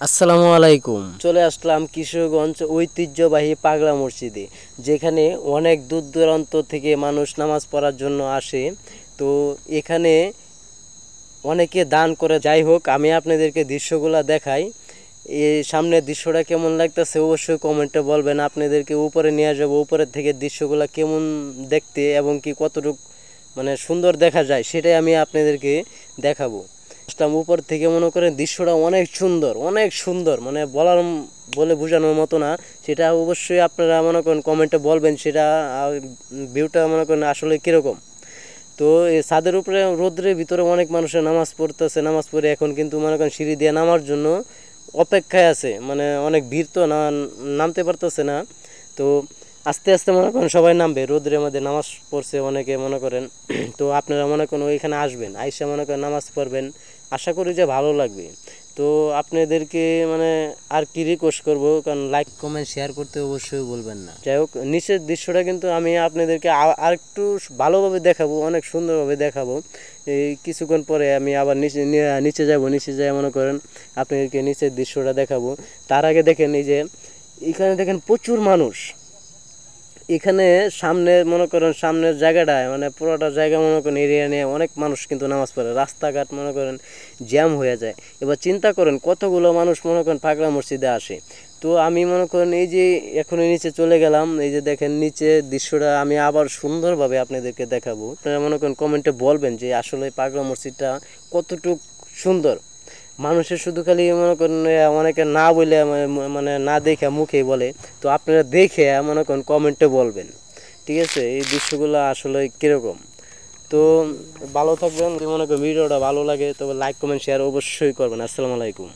আসসালামু আলাইকুম। চলে আসলাম কিশোরগঞ্জ ঐতিহ্যবাহী পাগলা মসজিদে, যেখানে অনেক দূর দূরান্ত থেকে মানুষ নামাজ পড়ার জন্য আসে। তো এখানে অনেকে দান করে। যাই হোক, আমি আপনাদেরকে দৃশ্যগুলো দেখাই। এই সামনের দৃশ্যটা কেমন লাগতেছে অবশ্যই কমেন্টে বলবেন। আপনাদেরকে উপরে নিয়ে যাবো, উপরের থেকে দৃশ্যগুলো কেমন দেখতে এবং কি কতটুকু সুন্দর দেখা যায় সেটাই আমি আপনাদেরকে দেখাবো। আসলাম উপর থেকে, মনে করেন দৃশ্যটা অনেক সুন্দর, অনেক সুন্দর, বলে বোঝানোর মতো না। সেটা অবশ্যই আপনারা মনে করেন কমেন্টে বলবেন, সেটা ভিউটা মনে করেন আসলে কীরকম। তো এই ছাদের উপরে রোদ্রের ভিতরে অনেক মানুষের নামাজ পড়তেছে, নামাজ পড়ে এখন কিন্তু মনে করেন সিঁড়ি দিয়ে নামার জন্য অপেক্ষায় আছে। অনেক ভিড়, তো নামতে পারতেছে না। তো আস্তে আস্তে মনে করেন সবাই নামবে। রোদ্রের মধ্যে নামাজ পড়ছে অনেকে মনে করেন। তো আপনারা মনে করেন ওইখানে আসবেন, আইসা মনে করেন নামাজ পড়বেন। আশা করি যে ভালো লাগবে। তো আপনাদেরকে আর কি রিকোয়েস্ট করব, কারণ লাইক কমেন্ট শেয়ার করতে অবশ্যই বলবেন না। যাই হোক, নিচের দৃশ্যটা কিন্তু আমি আপনাদেরকে আর একটু ভালোভাবে দেখাবো, অনেক সুন্দরভাবে দেখাবো। এই কিছুক্ষণ পরে আমি আবার নিচে যাব, নিচে যাই মনে করেন আপনাদেরকে নিচের দৃশ্যটা দেখাবো। তার আগে দেখেন, এই যে এখানে দেখেন প্রচুর মানুষ। এখানে সামনে মনে করেন সামনের জায়গাটায় পুরোটা জায়গা মনে করেন এরিয়া নিয়ে অনেক মানুষ কিন্তু নামাজ পড়ে। রাস্তাঘাট মনে করেন জ্যাম হয়ে যায়। এবার চিন্তা করেন কতগুলো মানুষ মনে করেন পাগলা মসজিদে আসে। তো আমি মনে করেন এই যে এখনই নিচে চলে গেলাম, এই যে দেখেন নিচে দৃশ্যটা আমি আবার সুন্দরভাবে আপনাদেরকে দেখাবো। আপনারা মনে করেন কমেন্টে বলবেন যে আসলে পাগলা মসজিদটা কতটুকু সুন্দর। মানুষের শুধু খালি মনে করেন অনেকে না বলে না দেখে মুখেই বলে। তো আপনারা দেখে মনে করেন কমেন্টে বলবেন, ঠিক আছে, এই দৃশ্যগুলো আসলে কীরকম। তো ভালো থাকবেন। যদি মনে করেন ভিডিওটা ভালো লাগে তবে লাইক কমেন্ট শেয়ার অবশ্যই করবেন। আসসালামু আলাইকুম।